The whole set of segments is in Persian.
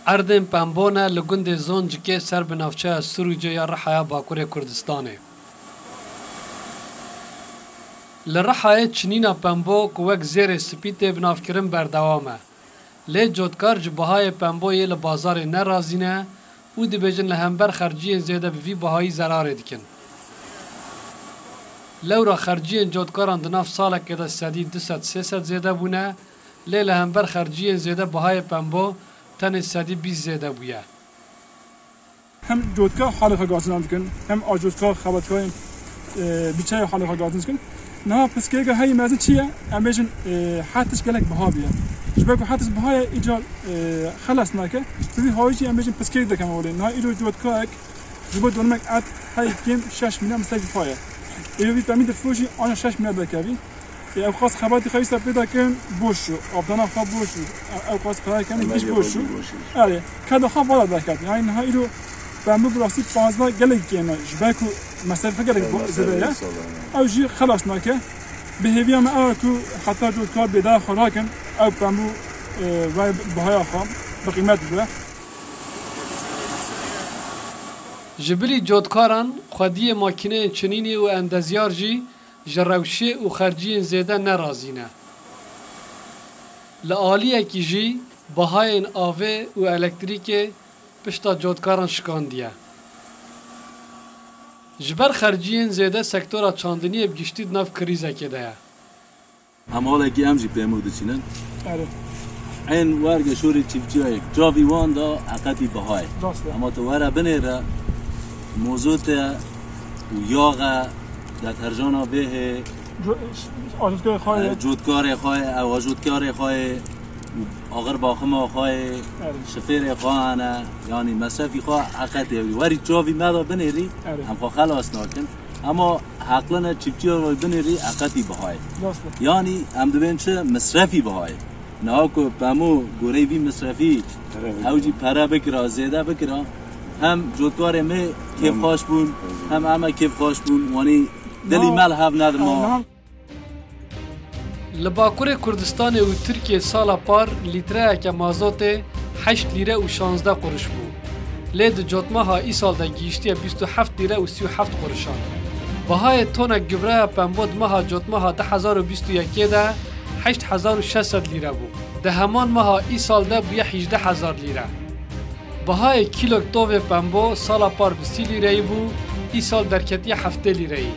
اردن پنبونه لگند زونج که سر بنافچه سروجه یا رحای باکور کردستانه. لرحای چنینا پنبو کوک زیر سپیت بنافکرم بردوامه. لی جودکار جبهای پنبو یه لبازار نرازینه او دی بیجن لهمبر خرجی زیاده بوی بهایی ضرار دیکن. لورا خرجی جودکاران دناف ساله که دا 200-300 زیاده بونه لی لهمبر خرجی زیاده بهای پنبو تن 120 زیاده بویه. هم جودکار حالت گازنان دیکن هم آجودکار خبرکار بیچه حالت گازنان دیکن. نه پس که هایی مزه چیه؟ امیجن حتیش گلک بها بیه. جبه که حتیش بهای ایجاد خلاص نکه. توی هایجی امیجن پس که دکم اولی. نه ایرو جودکار جبه دونمک ات هایی کم 6 میلیون مستقی پایه. ایرو بیت بمید فروشی آن 6 میلیون بکوی. او خاص خباتی خیلی سر پیدا کن بوشو. آبدان خواب بوشو. او خاص پیدا کنی بیش بوشو. آره. کد خواب بالا دکت. یعنی نه ایرو بامو براستی 15 گلک کنه. جبه که مسافه گلک زده. او جی خلاص نکه. به هیوی هم کو حتی جودکار بیدار خوراکن او بامو وای بهای آخام بقیمت بوده. جبلی جودکاران خودی ماکینه چنینی و اندازیار جی جروشه و خرجی زیاده نرازینه. لعالیه کی جی بهای این آوه و الکتریک پشتا جودکاران شکاندیه. جبر خرجی زیاده سکتورا چاندنی بگشتید ناف کریزه کده. هم حالا که امجی پیموده چینن؟ آره. این وارگ شوری چیفچیای جاوی وان دا عقدی بهای. اما تو وارا بنیره موضوع تا و یاغا دترجانا به جودکار خواهی او جودکار خواهی آخر باخم خواهی شفیر خواهانه یعنی مصرفی خواه عقدی واری جاوی مدا بنیری هم خواه خلاص ناکن اما حقلنا چیپچی رو بنیری عقدی بهای یعنی هم دوبین چه مصرفی بهای نه که بامو گوری بی مصرفی اوجی پره بکره زیده بکره هم جودکار می کیف خوش بون هم همه کیف خوش بون وانی دلی مل هف ندر ما لباکور کردستان و ترکیه سالا پار لیتره که مازوت 8 لیره و 16 قرش بود. لید جوتما ها ای سال دا گیشتی 27 لیره و 37 قرشان. بهای تون گبره پنبود ماها جوتما ها 1021 ده 8600 لیره بود. ده همان ماها ای سال دا بیه 18000 لیره. بهای کیلو توو پنبو سالا پار 30 لیره بود ای سال درکتی 7 لیره ای.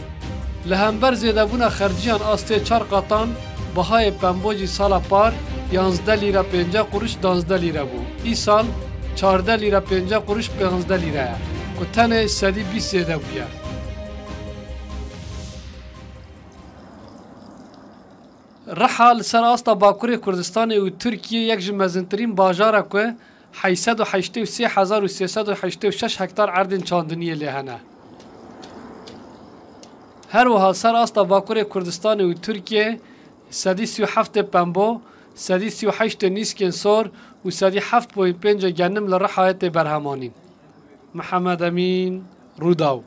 لهمبر زیده بونا خرجیان آسته 4 قطان بهای پنبوجی سالا پار 11 لیره 50 قروش 12 لیره بود. ای سال 14 لیره 50 قروش 15 لیره که تنه 120 زیده بوده. رحال سر آستا باکور کردستان و ترکیه یک جمزنترین باجاره که 883,386 هکتار عرض چاندنی لهنه. هر وها سر آستا باکور کردستان و ترکیه 137 پنبو 138 نیسکن سور و 107.5 گنم لرحایت برهمانین. محمد امین روداو